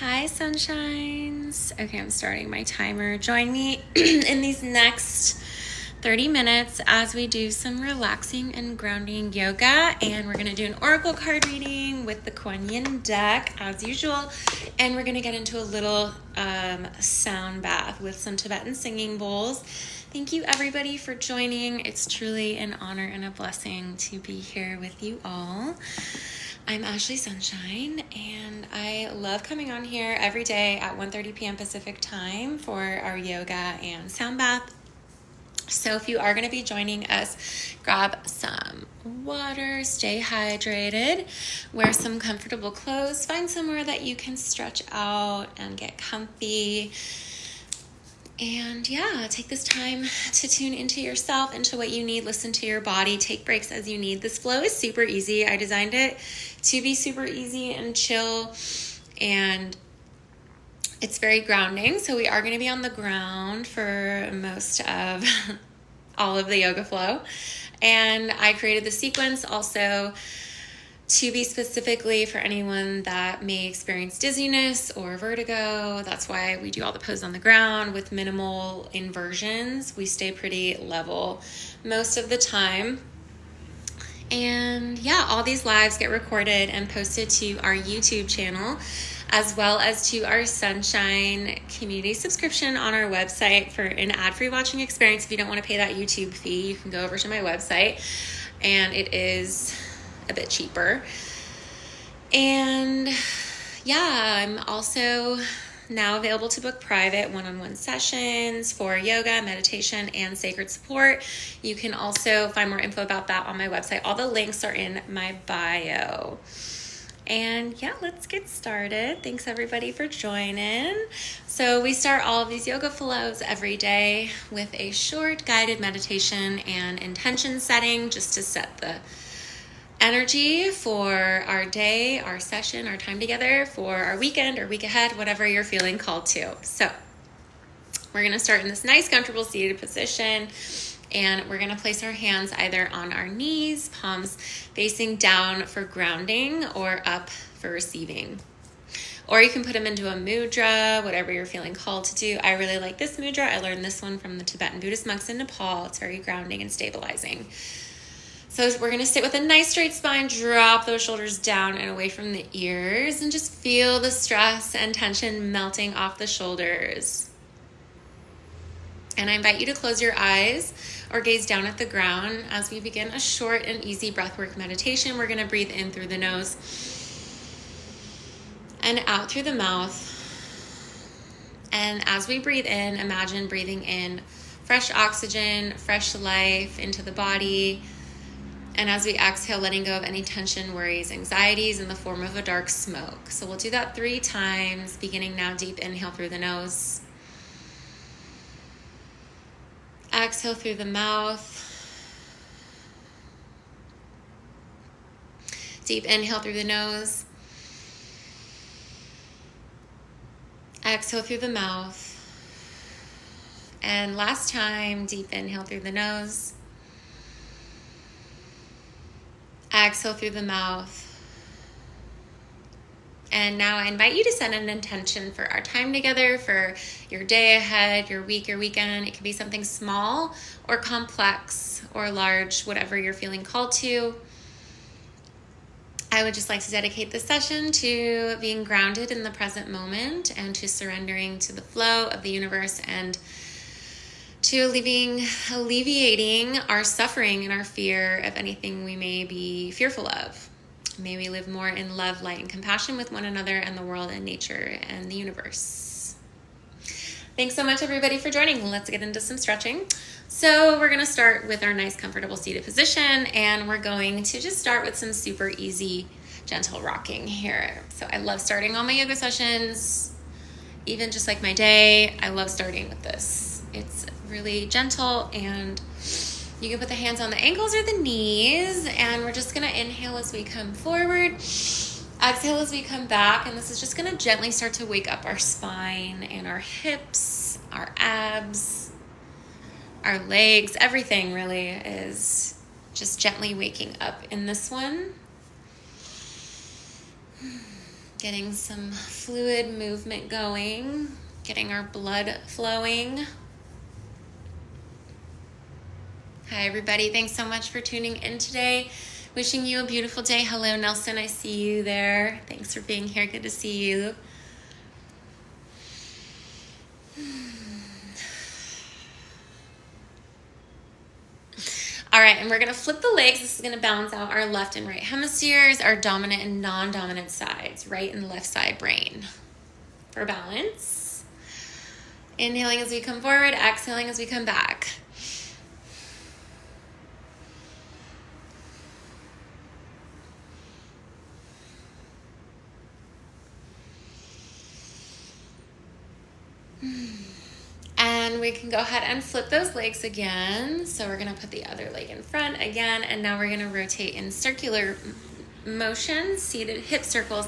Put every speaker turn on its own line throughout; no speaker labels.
Hi, sunshines. Okay, I'm starting my timer. Join me in these next 30 minutes as we do some relaxing and grounding yoga. And we're going to do an oracle card reading with the Kuan Yin deck as usual. And we're going to get into a little sound bath with some Tibetan singing bowls. Thank you everybody for joining. It's truly an honor and a blessing to be here with you all. I'm Ashlee Sunshine, and I love coming on here every day at 1:30 p.m. Pacific time for our yoga and sound bath. So if you are going to be joining us, grab some water, stay hydrated, wear some comfortable clothes, find somewhere that you can stretch out and get comfy. And yeah, take this time to tune into yourself, into what you need, listen to your body, take breaks as you need. This flow is super easy. I designed it to be super easy and chill, and it's very grounding. So we are going to be on the ground for most of all of the yoga flow. And I created the sequence also to be specifically for anyone that may experience dizziness or vertigo. That's why we do all the poses on the ground with minimal inversions. We stay pretty level most of the time. And yeah, all these lives get recorded and posted to our YouTube channel, as well as to our Sunshine community subscription on our website for an ad-free watching experience. If you don't want to pay that YouTube fee, you can go over to my website, and it is a bit cheaper. And yeah, I'm also now available to book private one-on-one sessions for yoga, meditation, and sacred support. You can also find more info about that on my website. All the links are in my bio. And yeah, let's get started. Thanks everybody for joining. So we start all of these yoga flows every day with a short guided meditation and intention setting, just to set the energy for our day, our session, our time together, for our weekend or week ahead, whatever you're feeling called to. So we're going to start in this nice, comfortable seated position, and we're going to place our hands either on our knees, palms facing down for grounding, or up for receiving. Or you can put them into a mudra, whatever you're feeling called to do. I really like this mudra. I learned this one from the Tibetan Buddhist monks in Nepal. It's very grounding and stabilizing. So we're going to sit with a nice straight spine, drop those shoulders down and away from the ears, and just feel the stress and tension melting off the shoulders. And I invite you to close your eyes or gaze down at the ground as we begin a short and easy breathwork meditation. We're going to breathe in through the nose and out through the mouth. And as we breathe in, imagine breathing in fresh oxygen, fresh life into the body. And as we exhale, letting go of any tension, worries, anxieties in the form of a dark smoke. So we'll do that 3 times, beginning now. Deep inhale through the nose. Exhale through the mouth. Deep inhale through the nose. Exhale through the mouth. And last time, deep inhale through the nose. Exhale through the mouth. And now I invite you to set an intention for our time together, for your day ahead, your week, your weekend. It could be something small or complex or large, whatever you're feeling called to. I would just like to dedicate this session to being grounded in the present moment and to surrendering to the flow of the universe, and to alleviating our suffering and our fear of anything we may be fearful of. May we live more in love, light, and compassion with one another and the world and nature and the universe. Thanks so much, everybody, for joining. Let's get into some stretching. So we're going to start with our nice, comfortable seated position, and we're going to just start with some super easy, gentle rocking here. So I love starting all my yoga sessions, even just like my day. I love starting with this. It's really gentle, and you can put the hands on the ankles or the knees, and we're just going to inhale as we come forward, exhale as we come back, and this is just going to gently start to wake up our spine and our hips, our abs, our legs. Everything really is just gently waking up in this one. Getting some fluid movement going, getting our blood flowing. Hi, everybody. Thanks so much for tuning in today. Wishing you a beautiful day. Hello, Nelson. I see you there. Thanks for being here. Good to see you. All right, and we're going to flip the legs. This is going to balance out our left and right hemispheres, our dominant and non-dominant sides, right and left side brain. For balance. Inhaling as we come forward, exhaling as we come back. And we can go ahead and flip those legs again. So we're going to put the other leg in front again, and now we're going to rotate in circular motion, seated hip circles.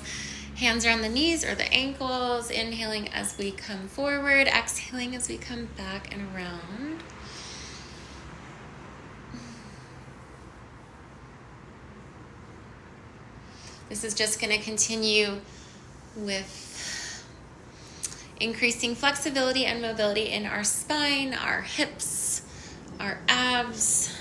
Hands around the knees or the ankles. Inhaling as we come forward, exhaling as we come back and around. This is just going to continue with increasing flexibility and mobility in our spine, our hips, our abs.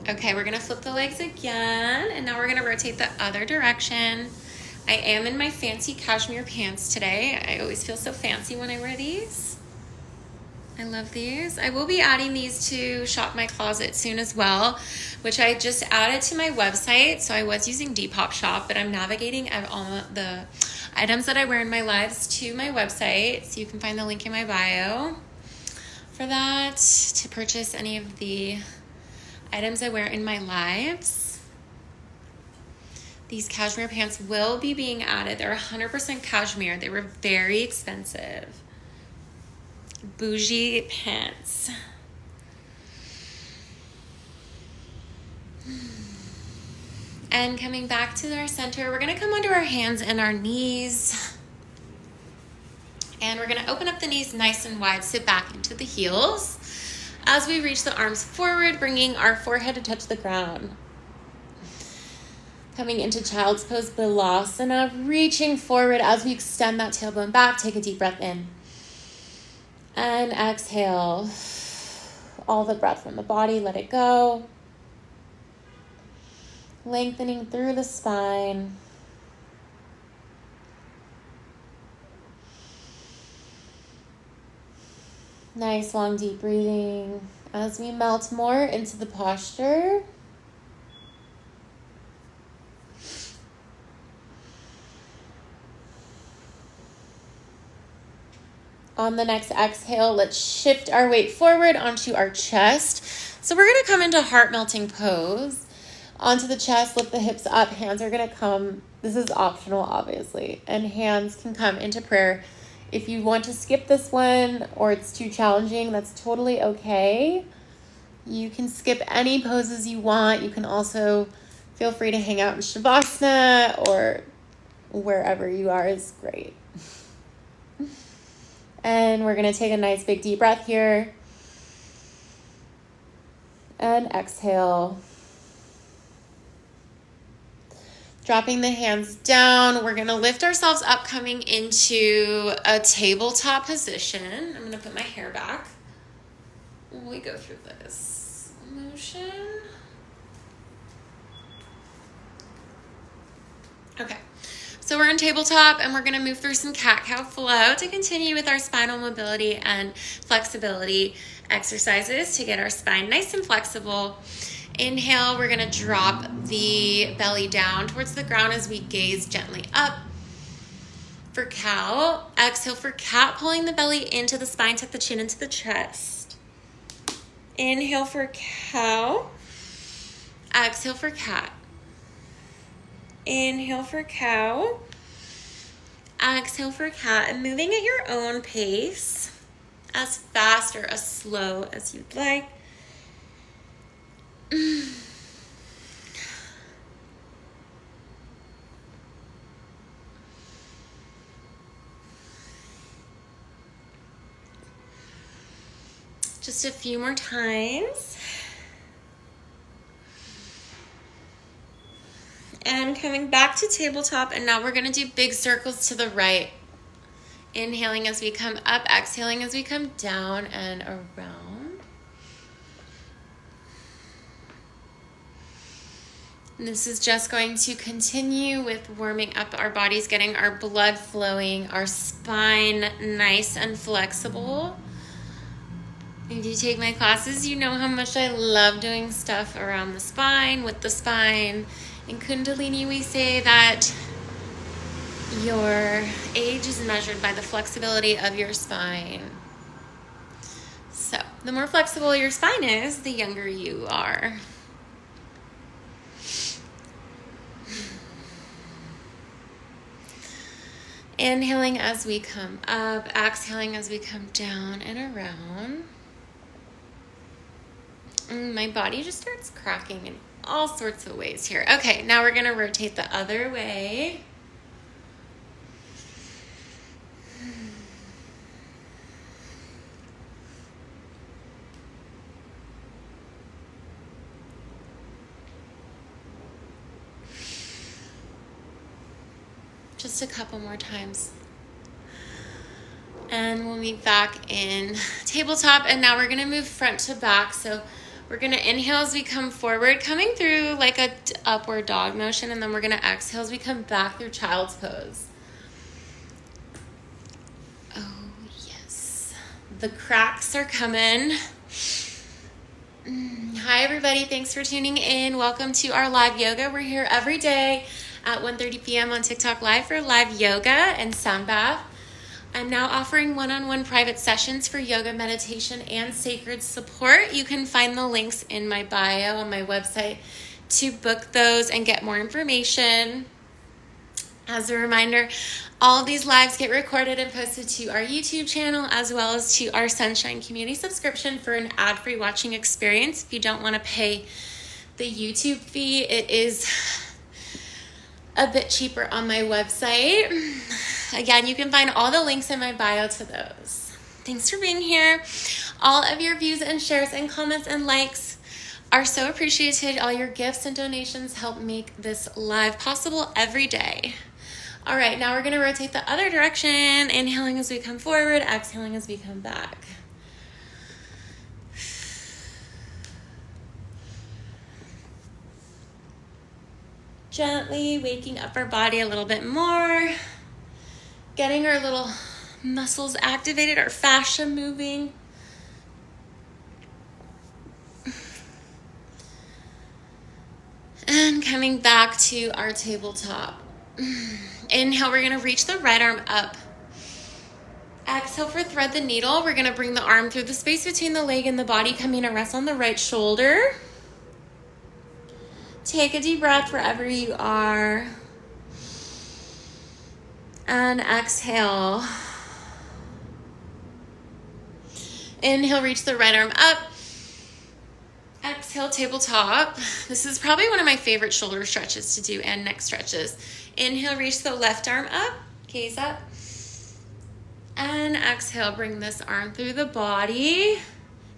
Okay, we're gonna flip the legs again, and now we're gonna rotate the other direction. I am in my fancy cashmere pants today. I always feel so fancy when I wear these. I love these. I will be adding these to Shop My Closet soon as well, which I just added to my website. So I was using Depop Shop, but I'm navigating all the items that I wear in my lives to my website. So you can find the link in my bio for that to purchase any of the items I wear in my lives. These cashmere pants will be being added. They're 100% cashmere. They were very expensive. Bougie pants. And coming back to our center, we're going to come onto our hands and our knees. And we're going to open up the knees nice and wide, sit back into the heels. As we reach the arms forward, bringing our forehead to touch the ground. Coming into child's pose, Balasana, reaching forward as we extend that tailbone back. Take a deep breath in. And exhale. All the breath from the body, let it go. Lengthening through the spine. Nice long deep breathing as we melt more into the posture. On the next exhale, let's shift our weight forward onto our chest. So we're going to come into heart melting pose. Onto the chest, lift the hips up. Hands are going to come. This is optional, obviously. And hands can come into prayer. If you want to skip this one or it's too challenging, that's totally okay. You can skip any poses you want. You can also feel free to hang out in Shavasana or wherever you are is great. And we're going to take a nice big deep breath here. And exhale. Dropping the hands down. We're going to lift ourselves up, coming into a tabletop position. I'm going to put my hair back. We go through this motion. Okay. So we're in tabletop, and we're going to move through some cat-cow flow to continue with our spinal mobility and flexibility exercises to get our spine nice and flexible. Inhale, we're going to drop the belly down towards the ground as we gaze gently up. For cow, exhale for cat, pulling the belly into the spine, tuck the chin into the chest. Inhale for cow. Exhale for cat. Inhale for cow. Exhale for cat. And moving at your own pace, as fast or as slow as you'd like. Just a few more times. And coming back to tabletop, and now we're going to do big circles to the right. Inhaling as we come up, exhaling as we come down and around. And this is just going to continue with warming up our bodies, getting our blood flowing, our spine nice and flexible. If you take my classes, you know how much I love doing stuff around the spine, with the spine. In Kundalini, we say that your age is measured by the flexibility of your spine. So, the more flexible your spine is, the younger you are. Inhaling as we come up, exhaling as we come down and around. And my body just starts cracking in all sorts of ways here. Okay, now we're going to rotate the other way. Just a couple more times. And we'll meet back in tabletop. And now we're going to move front to back. So we're going to inhale as we come forward, coming through like a upward dog motion. And then we're going to exhale as we come back through child's pose. Oh, yes. The cracks are coming. Hi, everybody. Thanks for tuning in. Welcome to our live yoga. We're here every day at 1:30 p.m. on TikTok Live for live yoga and sound bath. I'm now offering one-on-one private sessions for yoga, meditation, and sacred support. You can find the links in my bio on my website to book those and get more information. As a reminder, all of these lives get recorded and posted to our YouTube channel as well as to our Sunshine Community subscription for an ad-free watching experience. If you don't want to pay the YouTube fee, it is a bit cheaper on my website. Again, you can find all the links in my bio to those. Thanks for being here. All of your views and shares and comments and likes are so appreciated. All your gifts and donations help make this live possible every day. All right, now we're going to rotate the other direction. Inhaling as we come forward, exhaling as we come back. Gently waking up our body a little bit more, getting our little muscles activated, our fascia moving. And coming back to our tabletop. Inhale, we're going to reach the right arm up. Exhale for thread the needle. We're going to bring the arm through the space between the leg and the body, coming to rest on the right shoulder. Take a deep breath wherever you are. And exhale. Inhale, reach the right arm up. Exhale, tabletop. This is probably one of my favorite shoulder stretches to do and neck stretches. Inhale, reach the left arm up. Gaze up. And exhale, bring this arm through the body.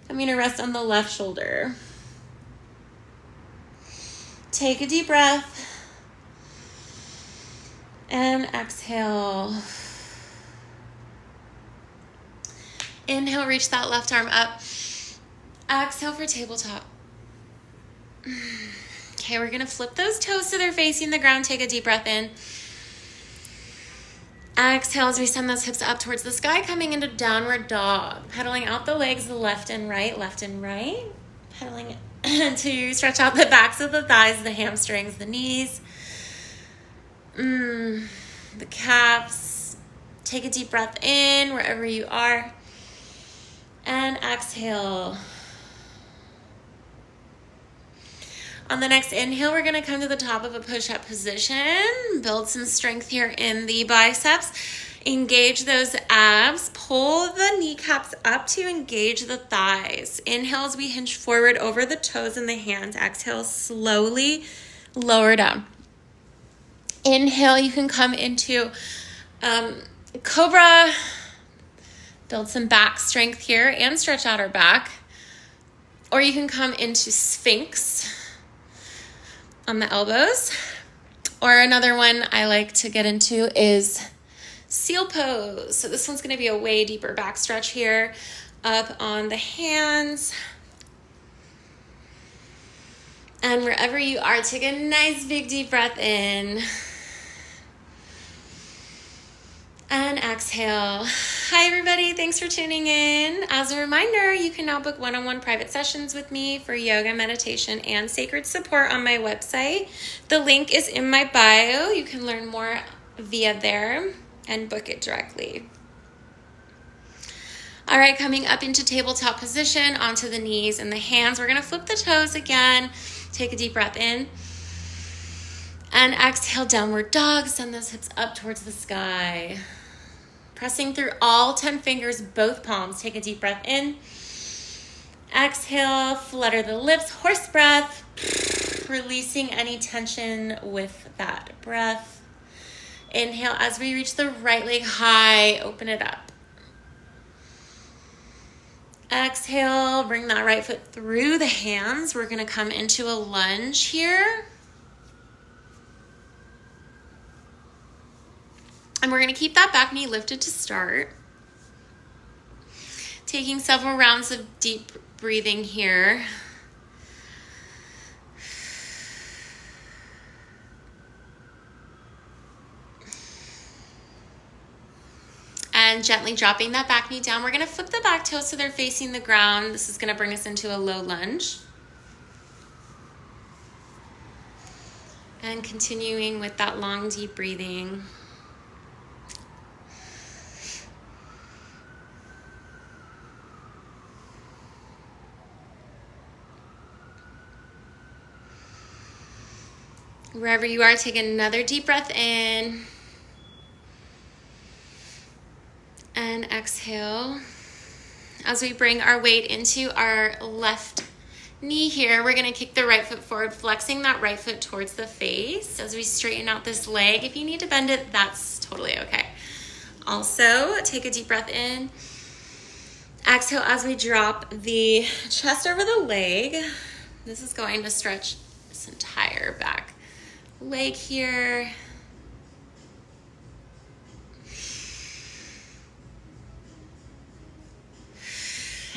Coming to rest on the left shoulder. Take a deep breath. And exhale. Inhale, reach that left arm up. Exhale for tabletop. Okay, we're going to flip those toes so they're facing the ground. Take a deep breath in. Exhale as we send those hips up towards the sky, coming into downward dog. Pedaling out the legs, left and right, left and right. Pedaling to stretch out the backs of the thighs, the hamstrings, the knees, the calves. Take a deep breath in wherever you are. And exhale. On the next inhale, we're going to come to the top of a push-up position. Build some strength here in the biceps. Engage those abs. Pull the kneecaps up to engage the thighs. Inhale as we hinge forward over the toes and the hands. Exhale, slowly lower down. Inhale, you can come into cobra. Build some back strength here and stretch out our back. Or you can come into Sphinx on the elbows. Or another one I like to get into is seal pose. So this one's going to be a way deeper back stretch here. Up on the hands. And wherever you are, take a nice big deep breath in. And exhale. Hi everybody, thanks for tuning in. As a reminder, you can now book one-on-one private sessions with me for yoga, meditation, and sacred support on my website. The link is in my bio. You can learn more via there and book it directly. All right, coming up into tabletop position, onto the knees and the hands. We're gonna flip the toes again. Take a deep breath in. And exhale, downward dog. Send those hips up towards the sky. Pressing through all 10 fingers, both palms. Take a deep breath in. Exhale, flutter the lips, horse breath. Releasing any tension with that breath. Inhale as we reach the right leg high, open it up. Exhale, bring that right foot through the hands. We're gonna come into a lunge here. And we're gonna keep that back knee lifted to start. Taking several rounds of deep breathing here. And gently dropping that back knee down. We're gonna flip the back toes so they're facing the ground. This is gonna bring us into a low lunge. And continuing with that long, deep breathing. Wherever you are, take another deep breath in. And exhale. As we bring our weight into our left knee here, we're gonna kick the right foot forward, flexing that right foot towards the face as we straighten out this leg. If you need to bend it, that's totally okay. Also, take a deep breath in. Exhale as we drop the chest over the leg. This is going to stretch this entire back leg here.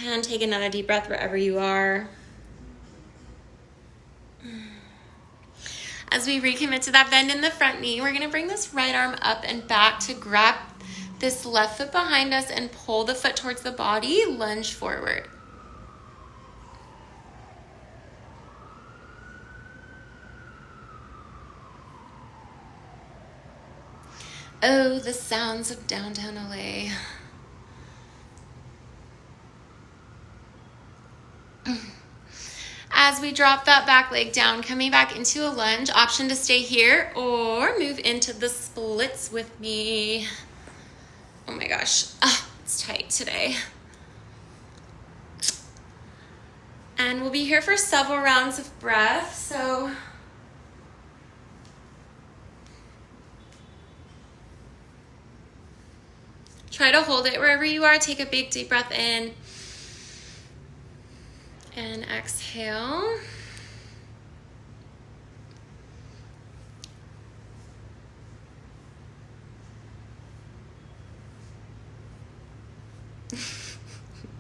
And take another deep breath wherever you are. As we recommit to that bend in the front knee, we're gonna bring this right arm up and back to grab this left foot behind us and pull the foot towards the body, lunge forward. Oh, the sounds of downtown LA. As we drop that back leg down, coming back into a lunge, option to stay here or move into the splits with me. Oh my gosh, it's tight today. And we'll be here for several rounds of breath, so try to hold it wherever you are. Take a big deep breath in. And exhale.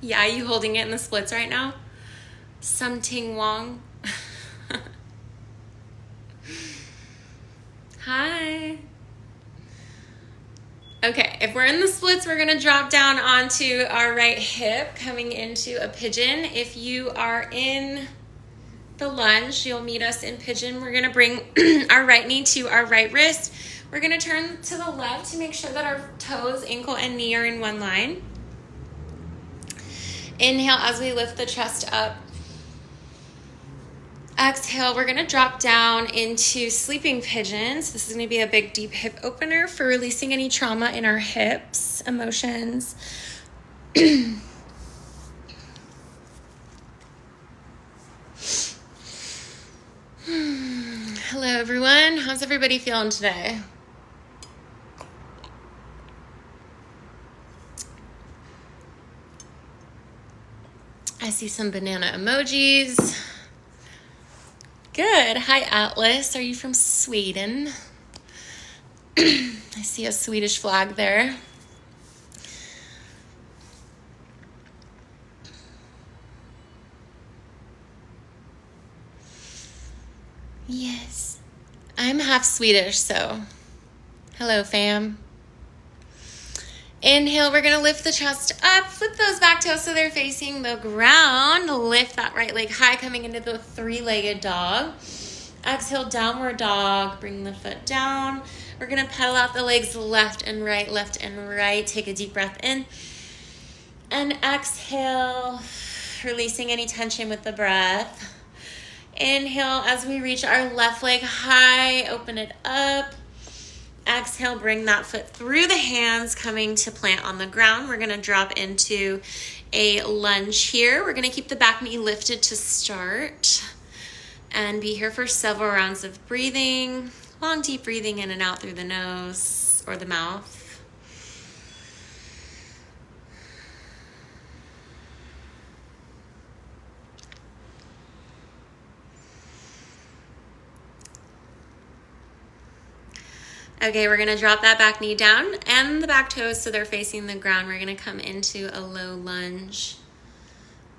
Yeah, you holding it in the splits right now? Something Wong. Hi. Okay, if we're in the splits, we're gonna drop down onto our right hip, coming into a pigeon. If you are in the lunge, you'll meet us in pigeon. We're gonna bring our right knee to our right wrist. We're gonna turn to the left to make sure that our toes, ankle, and knee are in one line. Inhale as we lift the chest up. Exhale, we're gonna drop down into sleeping pigeons. This is gonna be a big deep hip opener for releasing any trauma in our hips, emotions. Hello everyone, how's everybody feeling today? I see some banana emojis. Good. Hi, Atlas. Are you from Sweden? I see a Swedish flag there. Yes. I'm half Swedish, so hello, fam. Inhale, we're going to lift the chest up, flip those back toes so they're facing the ground. Lift that right leg high, coming into the three-legged dog. Exhale, downward dog, bring the foot down. We're going to pedal out the legs left and right, left and right. Take a deep breath in. And exhale, releasing any tension with the breath. Inhale as we reach our left leg high, open it up. Exhale, bring that foot through the hands, coming to plant on the ground. We're going to drop into a lunge here. We're going to keep the back knee lifted to start and be here for several rounds of breathing. Long, deep breathing in and out through the nose or the mouth. Okay, we're gonna drop that back knee down and the back toes so they're facing the ground. We're gonna come into a low lunge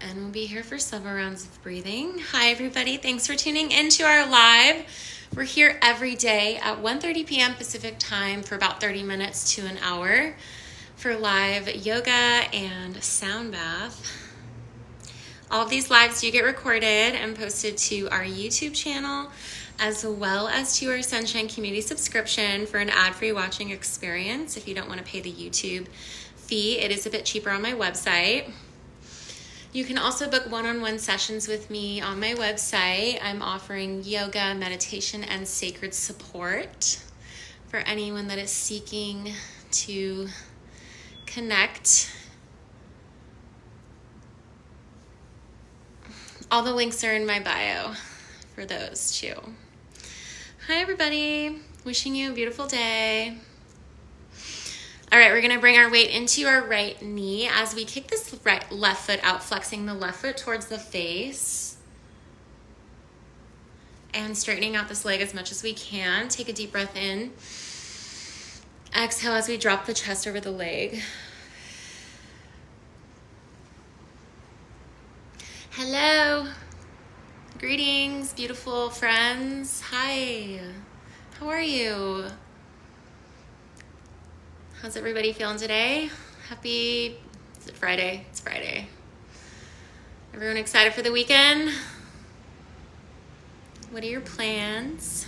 and we'll be here for several rounds of breathing. Hi everybody, thanks for tuning into our live. We're here every day at 1:30 p.m. Pacific time for about 30 minutes to an hour for live yoga and sound bath. All of these lives do get recorded and posted to our YouTube channel, as well as to our Sunshine Community subscription for an ad-free watching experience. If you don't want to pay the YouTube fee, it is a bit cheaper on my website. You can also book one-on-one sessions with me on my website. I'm offering yoga, meditation, and sacred support for anyone that is seeking to connect. All the links are in my bio for those too. Hi everybody, wishing you a beautiful day. All right, we're gonna bring our weight into our right knee as we kick this left foot out, flexing the left foot towards the face and straightening out this leg as much as we can. Take a deep breath in. Exhale as we drop the chest over the leg. Hello. Greetings, beautiful friends. Hi, how are you? How's everybody feeling today? Happy, is it Friday? It's Friday. Everyone excited for the weekend? What are your plans?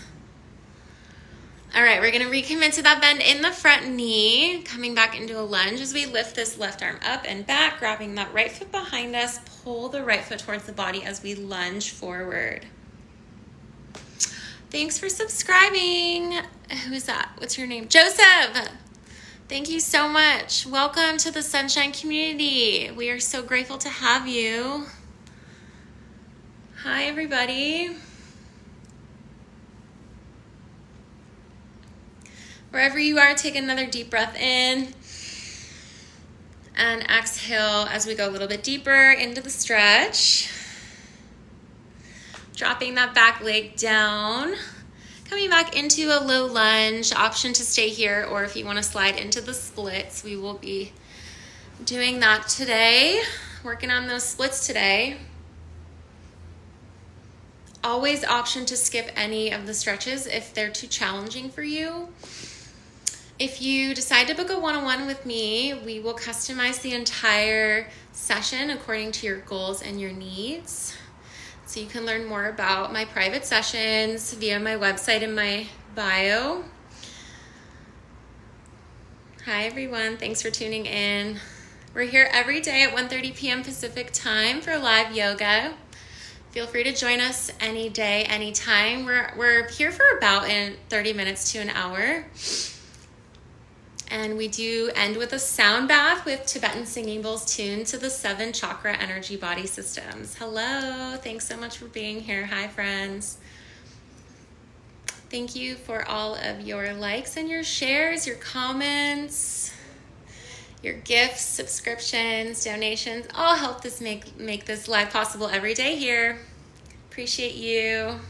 All right, we're gonna recommit to that bend in the front knee, coming back into a lunge as we lift this left arm up and back, grabbing that right foot behind us, pull the right foot towards the body as we lunge forward. Thanks for subscribing. Who's that? What's your name? Joseph. Thank you so much. Welcome to the Sunshine Community. We are so grateful to have you. Hi, everybody. Wherever you are, take another deep breath in and exhale as we go a little bit deeper into the stretch. Dropping that back leg down, coming back into a low lunge, option to stay here, or if you want to slide into the splits, we will be doing that today, working on those splits today. Always option to skip any of the stretches if they're too challenging for you. If you decide to book a one-on-one with me, we will customize the entire session according to your goals and your needs. So you can learn more about my private sessions via my website in my bio. Hi everyone, thanks for tuning in. We're here every day at 1:30 p.m. Pacific time for live yoga. Feel free to join us any day, anytime. We're here for about 30 minutes to an hour. And we do end with a sound bath with Tibetan singing bowls tuned to the 7 chakra energy body systems. Hello, thanks so much for being here. Hi, friends. Thank you for all of your likes and your shares, your comments, Your gifts, subscriptions, donations, all help this make this live possible every day here. Appreciate you.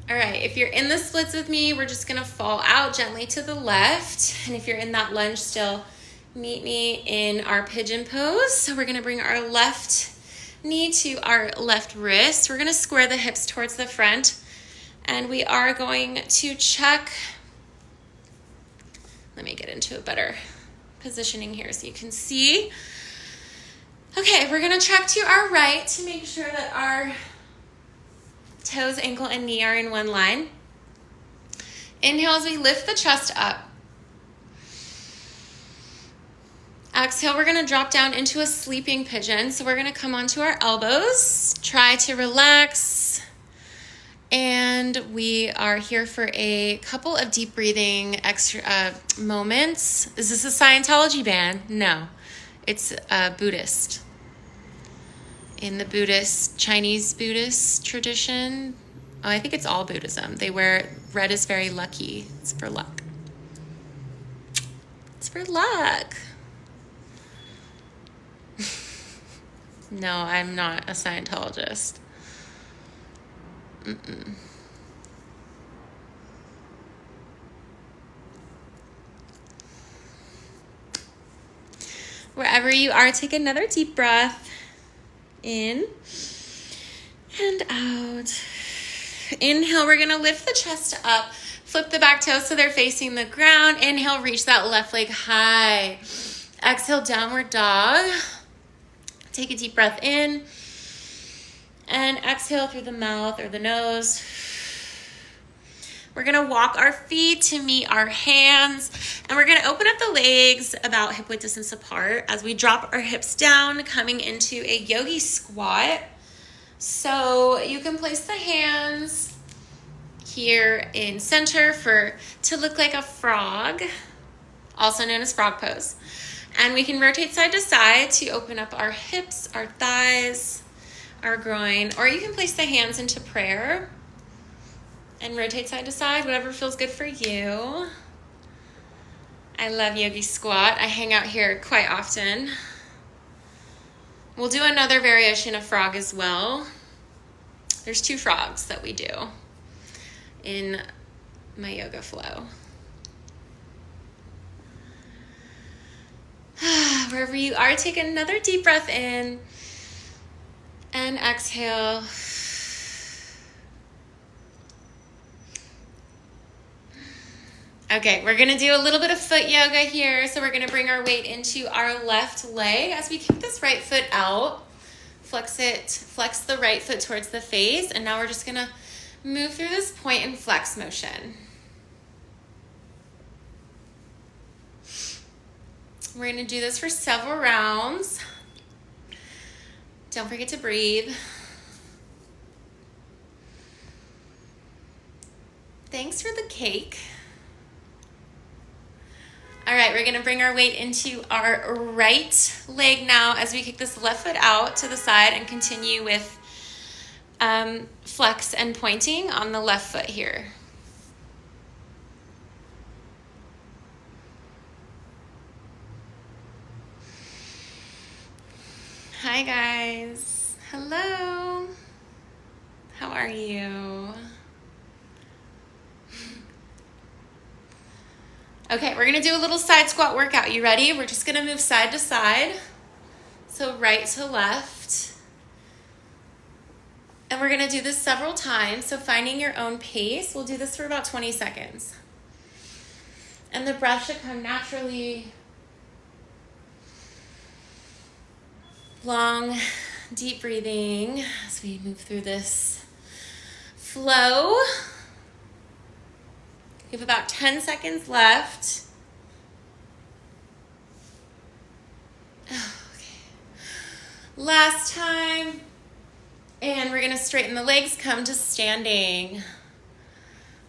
All right, if you're in the splits with me, we're just gonna fall out gently to the left. And if you're in that lunge still, meet me in our pigeon pose. So we're gonna bring our left knee to our left wrist. We're gonna square the hips towards the front. And we are going to check. Let me get into a better positioning here so you can see. Okay, we're gonna check to our right to make sure that our toes, ankle, and knee are in one line. Inhale as we lift the chest up. Exhale, we're gonna drop down into a sleeping pigeon. So we're gonna come onto our elbows, try to relax. And we are here for a couple of deep breathing extra moments. Is this a Scientology band? No, it's Buddhist. In the Chinese Buddhist tradition, I think it's all Buddhism. They wear red is very lucky. It's for luck. It's for luck. No, I'm not a Scientologist. Mm-mm. Wherever you are, take another deep breath. In and out. Inhale, we're gonna lift the chest up, flip the back toes so they're facing the ground. Inhale, reach that left leg high. Exhale, downward dog. Take a deep breath in and exhale through the mouth or the nose. We're gonna walk our feet to meet our hands, and we're gonna open up the legs about hip width distance apart as we drop our hips down, coming into a yogi squat. So you can place the hands here in center to look like a frog, also known as frog pose. And we can rotate side to side to open up our hips, our thighs, our groin, or you can place the hands into prayer and rotate side to side, whatever feels good for you. I love yogi squat. I hang out here quite often. We'll do another variation of frog as well. There's 2 frogs that we do in my yoga flow. Wherever you are, take another deep breath in and exhale. Okay, we're gonna do a little bit of foot yoga here. So we're gonna bring our weight into our left leg as we kick this right foot out. Flex the right foot towards the face. And now we're just gonna move through this point and flex motion. We're gonna do this for several rounds. Don't forget to breathe. Thanks for the cake. All right, we're gonna bring our weight into our right leg now as we kick this left foot out to the side and continue with flex and pointing on the left foot here. Hi guys, hello, how are you? Okay, we're gonna do a little side squat workout. You ready? We're just gonna move side to side. So right to left. And we're gonna do this several times. So finding your own pace. We'll do this for about 20 seconds. And the breath should come naturally. Long, deep breathing as we move through this flow. We have about 10 seconds left. Okay. Last time. And we're gonna straighten the legs, come to standing.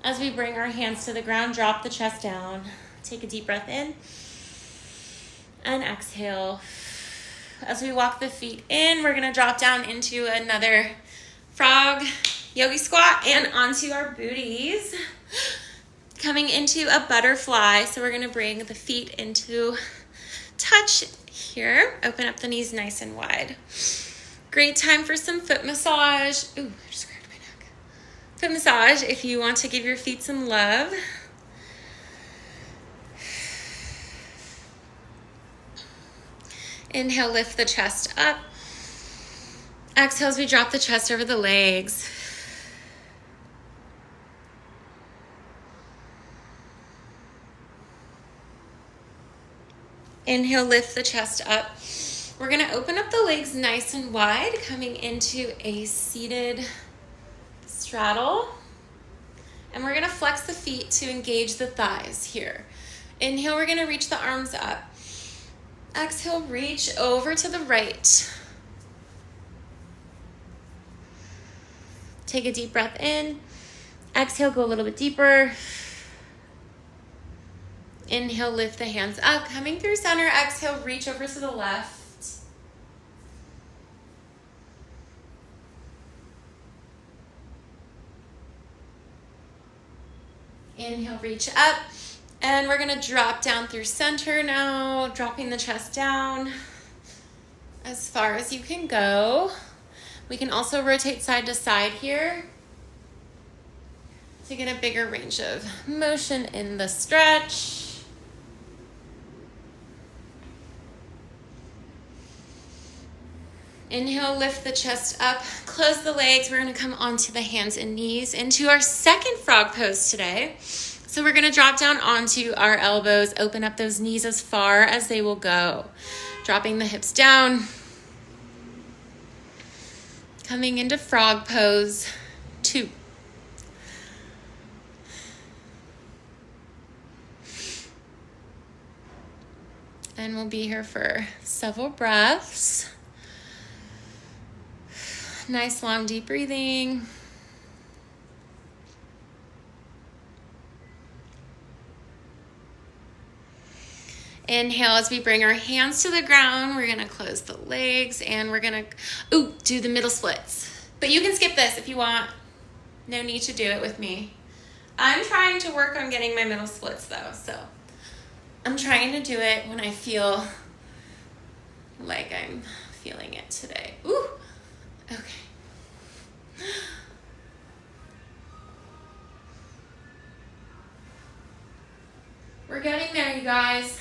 As we bring our hands to the ground, drop the chest down. Take a deep breath in. And exhale. As we walk the feet in, we're gonna drop down into another frog yogi squat and onto our booties. Coming into a butterfly. So we're gonna bring the feet into touch here. Open up the knees nice and wide. Great time for some foot massage. Ooh, I just cracked my neck. Foot massage if you want to give your feet some love. Inhale, lift the chest up. Exhale as we drop the chest over the legs. Inhale, lift the chest up. We're gonna open up the legs nice and wide, coming into a seated straddle. And we're gonna flex the feet to engage the thighs here. Inhale, we're gonna reach the arms up. Exhale, reach over to the right. Take a deep breath in. Exhale, go a little bit deeper. Inhale, lift the hands up. Coming through center, exhale, reach over to the left. Inhale, reach up. And we're gonna drop down through center now, dropping the chest down as far as you can go. We can also rotate side to side here to get a bigger range of motion in the stretch. Inhale, lift the chest up, close the legs. We're gonna come onto the hands and knees into our second frog pose today. So we're gonna drop down onto our elbows, open up those knees as far as they will go. Dropping the hips down. Coming into frog pose 2. And we'll be here for several breaths. Nice, long, deep breathing. Inhale as we bring our hands to the ground. We're gonna close the legs and we're gonna, do the middle splits. But you can skip this if you want. No need to do it with me. I'm trying to work on getting my middle splits though, so I'm trying to do it when I feel like I'm feeling it today. Ooh, okay. We're getting there, you guys.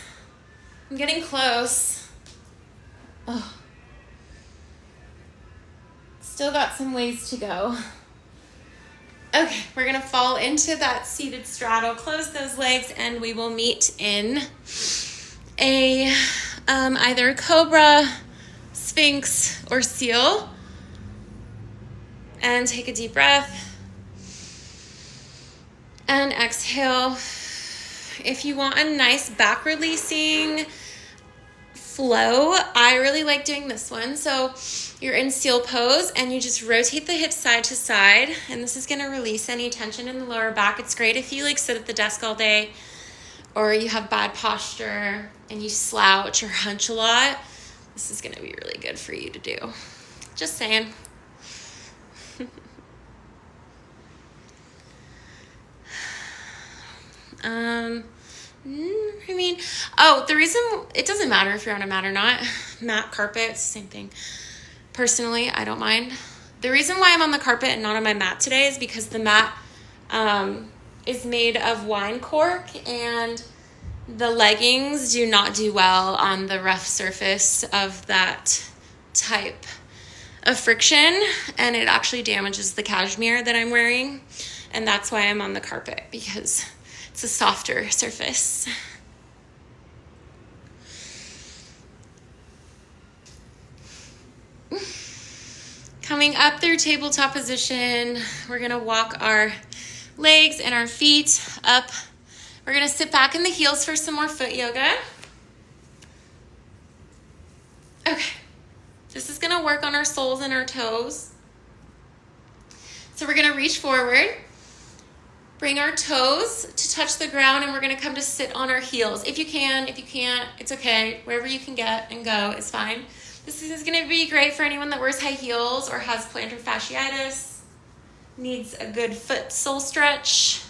I'm getting close. Oh. Still got some ways to go. Okay, we're gonna fall into that seated straddle, close those legs, and we will meet in a either cobra, sphinx, or seal. And take a deep breath. And exhale. If you want a nice back releasing flow, I really like doing this one. So you're in seal pose and you just rotate the hips side to side, and this is going to release any tension in the lower back. It's great if you like sit at the desk all day or you have bad posture and you slouch or hunch a lot. This is going to be really good for you to do. Just saying. The reason, it doesn't matter if you're on a mat or not. Mat, carpet, same thing. Personally, I don't mind. The reason why I'm on the carpet and not on my mat today is because the mat is made of wine cork, and the leggings do not do well on the rough surface of that type of friction, and it actually damages the cashmere that I'm wearing, and that's why I'm on the carpet, because it's a softer surface. Coming up through tabletop position, we're gonna walk our legs and our feet up. We're gonna sit back in the heels for some more foot yoga. Okay, this is gonna work on our soles and our toes. So we're gonna reach forward, bring our toes to touch the ground, and we're gonna come to sit on our heels. If you can, if you can't, it's okay. Wherever you can get and go is fine. This is gonna be great for anyone that wears high heels or has plantar fasciitis, needs a good foot sole stretch.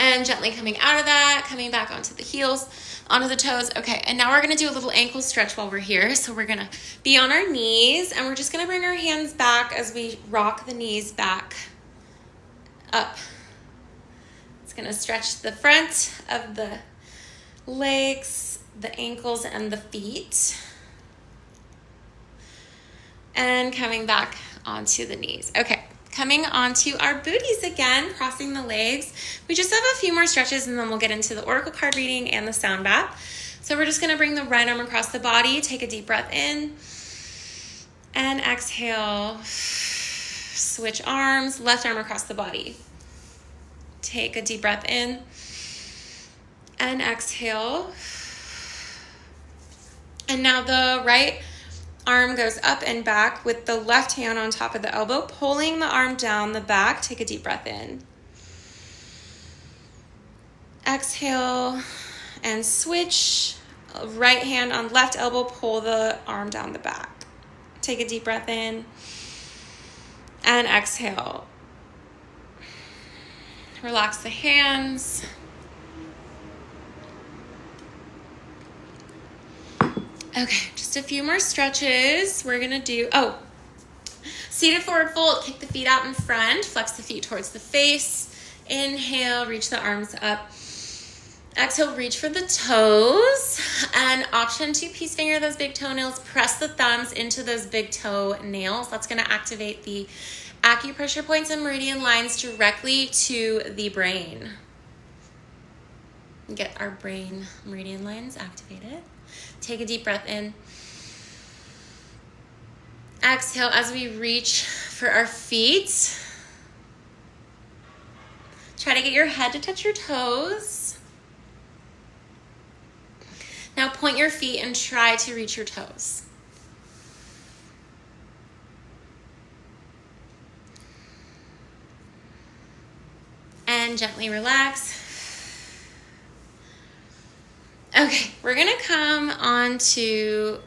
And gently coming out of that, coming back onto the heels, onto the toes. Okay, and now we're gonna do a little ankle stretch while we're here. So we're gonna be on our knees, and we're just gonna bring our hands back as we rock the knees back up. It's gonna stretch the front of the legs, the ankles, and the feet. And coming back onto the knees. Okay. Coming onto our booties again, crossing the legs. We just have a few more stretches and then we'll get into the oracle card reading and the sound bath. So we're just gonna bring the right arm across the body, take a deep breath in, and exhale. Switch arms, left arm across the body. Take a deep breath in, and exhale. And now the right arm goes up and back with the left hand on top of the elbow, pulling the arm down the back. Take a deep breath in. Exhale and switch. Right hand on left elbow, pull the arm down the back. Take a deep breath in and exhale. Relax the hands. Okay, just a few more stretches. We're gonna do, seated forward fold, kick the feet out in front, flex the feet towards the face. Inhale, reach the arms up. Exhale, reach for the toes. And option to peace finger those big toenails, press the thumbs into those big toe nails. That's gonna activate the acupressure points and meridian lines directly to the brain. Get our brain meridian lines activated. Take a deep breath in. Exhale as we reach for our feet. Try to get your head to touch your toes. Now point your feet and try to reach your toes. And gently relax. Okay, we're gonna come on to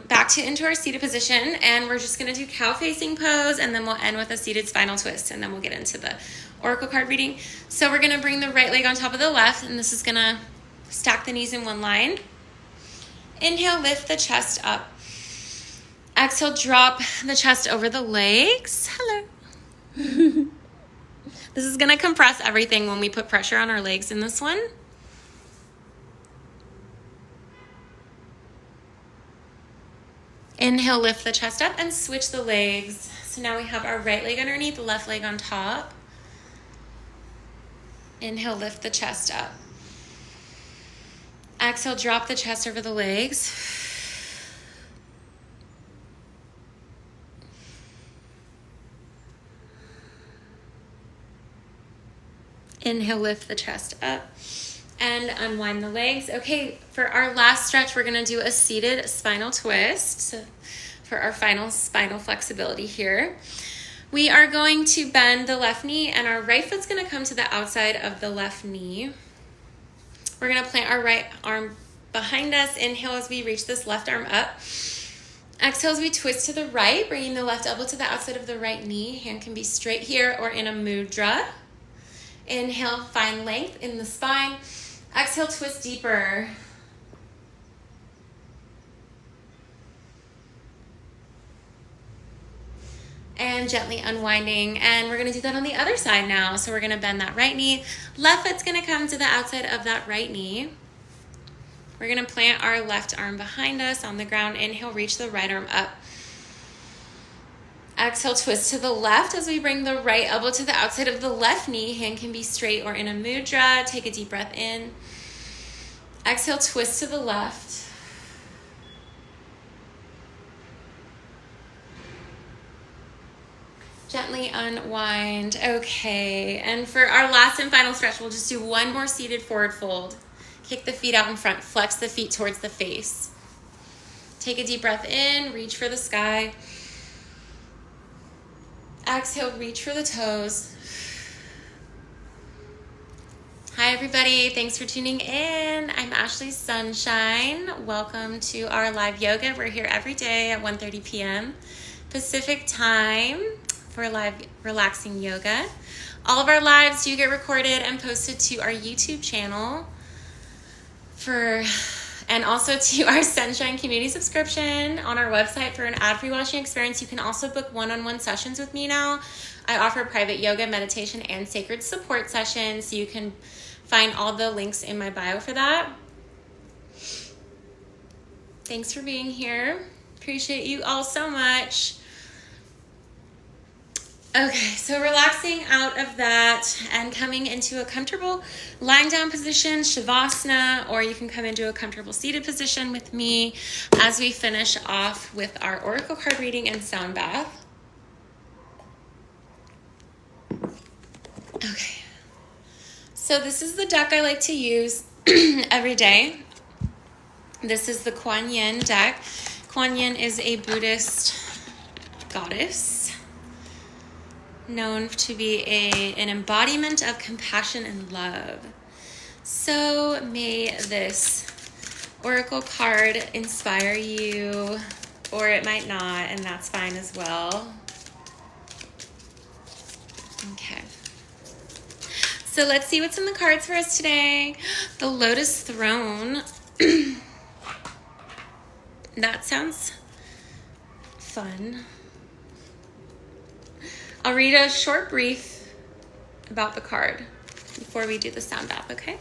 back into our seated position, and we're just gonna do cow facing pose, and then we'll end with a seated spinal twist, and then we'll get into the oracle card reading. So we're gonna bring the right leg on top of the left, and this is gonna stack the knees in one line. Inhale, lift the chest up. Exhale, drop the chest over the legs. Hello. This is gonna compress everything when we put pressure on our legs in this one. Inhale, lift the chest up and switch the legs. So now we have our right leg underneath, the left leg on top. Inhale, lift the chest up. Exhale, drop the chest over the legs. Inhale, lift the chest up and unwind the legs. Okay, for our last stretch, we're gonna do a seated spinal twist. So for our final spinal flexibility here, we are going to bend the left knee, and our right foot's gonna come to the outside of the left knee. We're gonna plant our right arm behind us. Inhale as we reach this left arm up. Exhale as we twist to the right, bringing the left elbow to the outside of the right knee. Hand can be straight here or in a mudra. Inhale, find length in the spine. Exhale, twist deeper. And gently unwinding. And we're gonna do that on the other side now. So we're gonna bend that right knee. Left foot's gonna come to the outside of that right knee. We're gonna plant our left arm behind us on the ground. Inhale, reach the right arm up. Exhale, twist to the left as we bring the right elbow to the outside of the left knee. Hand can be straight or in a mudra. Take a deep breath in. Exhale, twist to the left. Gently unwind. Okay, and for our last and final stretch, we'll just do one more seated forward fold. Kick the feet out in front, flex the feet towards the face. Take a deep breath in, reach for the sky. Exhale, reach for the toes. Hi everybody, thanks for tuning in. I'm Ashlee Sunshine. Welcome to our live yoga. We're here every day at 1:30 p.m. Pacific time for live relaxing yoga. All of our lives do get recorded and posted to our YouTube channel and also to our Sunshine Community subscription on our website for an ad-free watching experience. You can also book one-on-one sessions with me now. I offer private yoga, meditation, and sacred support sessions. You can find all the links in my bio for that. Thanks for being here. Appreciate you all so much. Okay, so relaxing out of that and coming into a comfortable lying down position, Shavasana, or you can come into a comfortable seated position with me as we finish off with our oracle card reading and sound bath. Okay, so this is the deck I like to use every day. This is the Kuan Yin deck. Kuan Yin is a Buddhist goddess known to be an embodiment of compassion and love. So may this oracle card inspire you, or it might not, and that's fine as well. Okay. So let's see what's in the cards for us today. The Lotus Throne. That sounds fun. I'll read a short brief about the card before we do the sound bath, okay?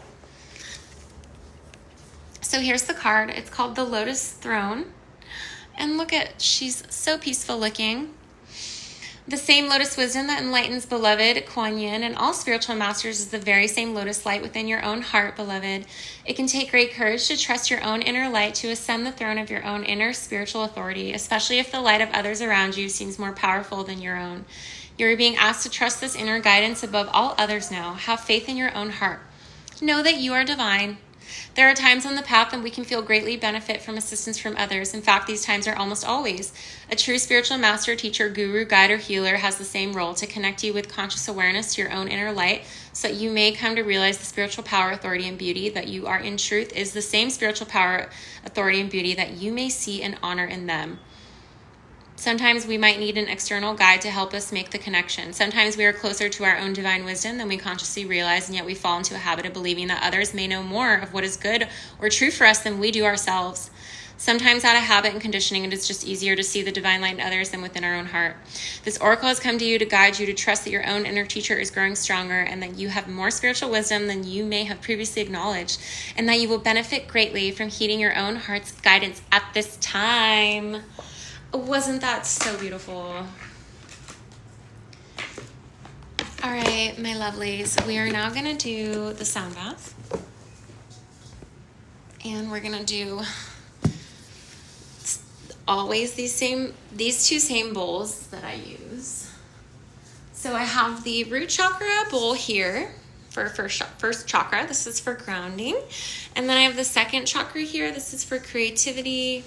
So here's the card. It's called the Lotus Throne. And look at, she's so peaceful looking. The same lotus wisdom that enlightens beloved Kuan Yin and all spiritual masters is the very same lotus light within your own heart, beloved. It can take great courage to trust your own inner light to ascend the throne of your own inner spiritual authority, especially if the light of others around you seems more powerful than your own. You are being asked to trust this inner guidance above all others now. Have faith in your own heart. Know that you are divine. There are times on the path when we can feel greatly benefit from assistance from others. In fact, these times are almost always. A true spiritual master, teacher, guru, guide, or healer has the same role to connect you with conscious awareness to your own inner light so that you may come to realize the spiritual power, authority, and beauty that you are in truth is the same spiritual power, authority, and beauty that you may see and honor in them. Sometimes we might need an external guide to help us make the connection. Sometimes we are closer to our own divine wisdom than we consciously realize, and yet we fall into a habit of believing that others may know more of what is good or true for us than we do ourselves. Sometimes out of habit and conditioning, it is just easier to see the divine light in others than within our own heart. This oracle has come to you to guide you to trust that your own inner teacher is growing stronger and that you have more spiritual wisdom than you may have previously acknowledged, and that you will benefit greatly from heeding your own heart's guidance at this time. Wasn't that so beautiful? All right, my lovelies, we are now going to do the sound bath. And we're going to do always these two same bowls that I use. So I have the root chakra bowl here for first chakra. This is for grounding. And then I have the second chakra here. This is for creativity.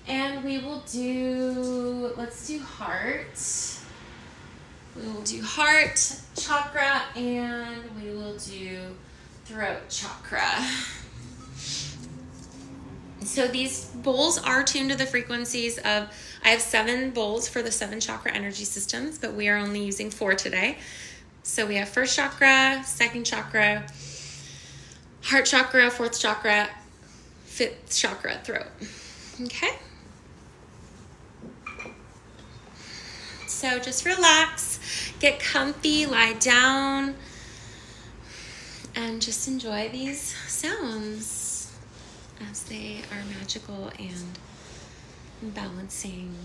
And we will let's do heart. We will do heart chakra and we will do throat chakra. So these bowls are tuned to the frequencies of, I have 7 bowls for the 7 chakra energy systems, but we are only using 4 today. So we have first chakra, second chakra, heart chakra, fourth chakra, fifth chakra, throat. Okay? So just relax, get comfy, lie down, and just enjoy these sounds as they are magical and balancing.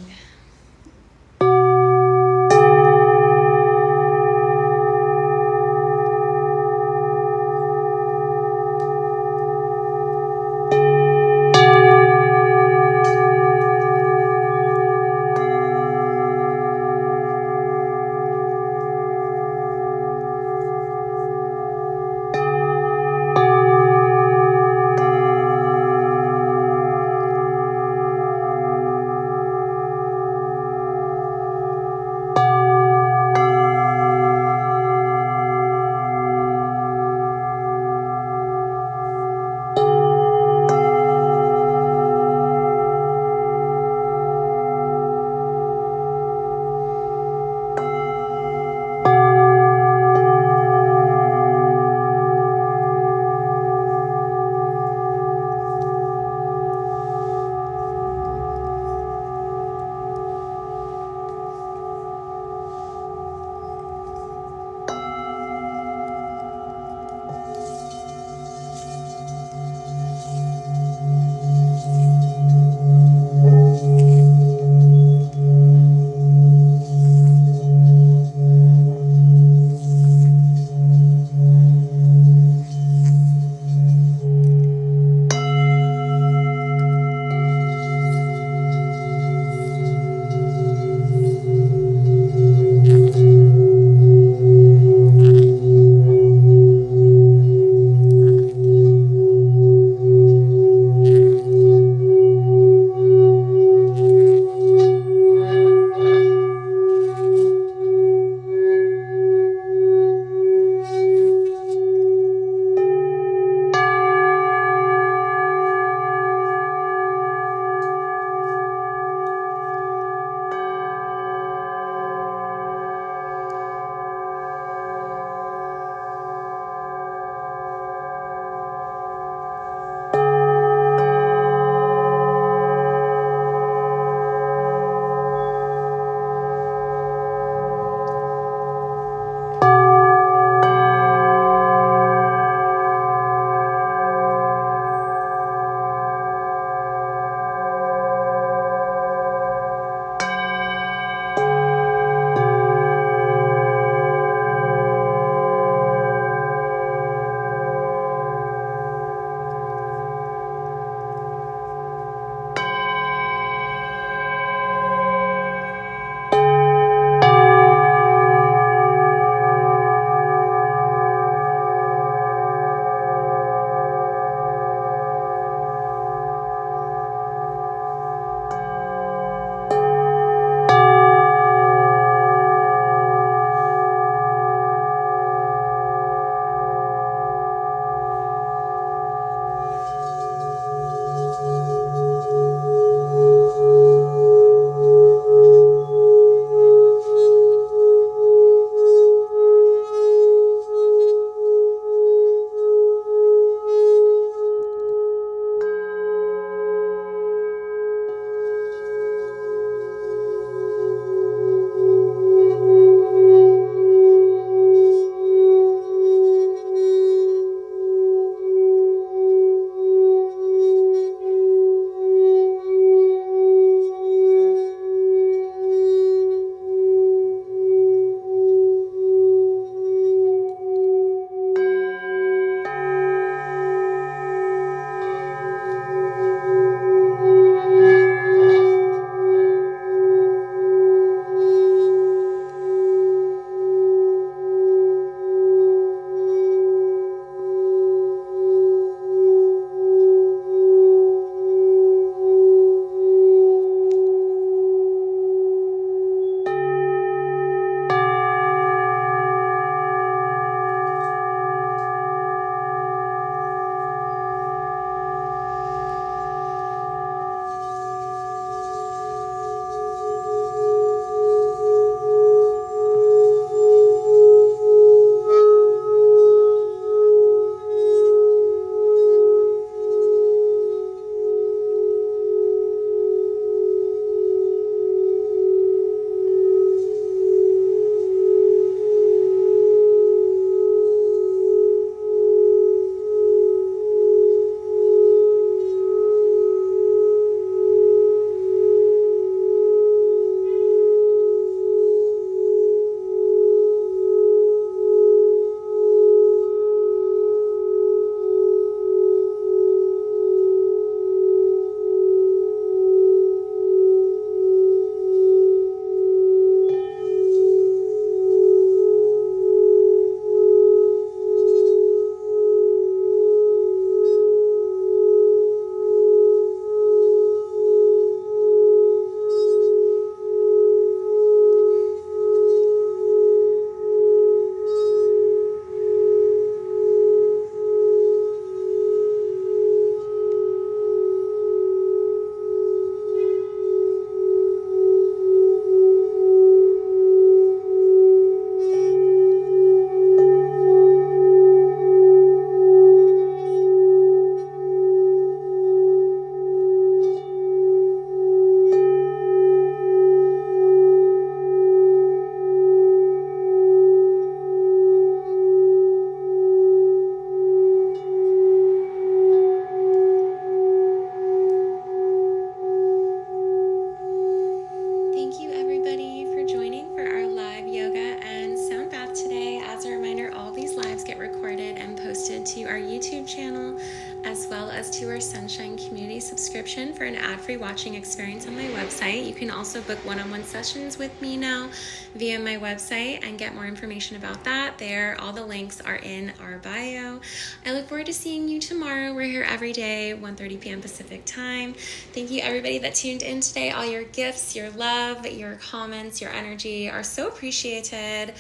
well as to our Sunshine Community subscription for an ad-free watching experience on my website. You can also book one-on-one sessions with me now via my website and get more information about that there. All the links are in our bio. I look forward to seeing you tomorrow. We're here every day, 1:30 p.m. Pacific time. Thank you everybody that tuned in today. All your gifts, your love, your comments, your energy are so appreciated.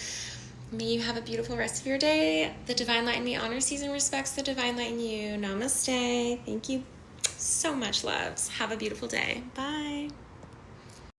May you have a beautiful rest of your day. The Divine Light in me honors, sees, and respects the Divine Light in you. Namaste. Thank you so much, loves. Have a beautiful day. Bye.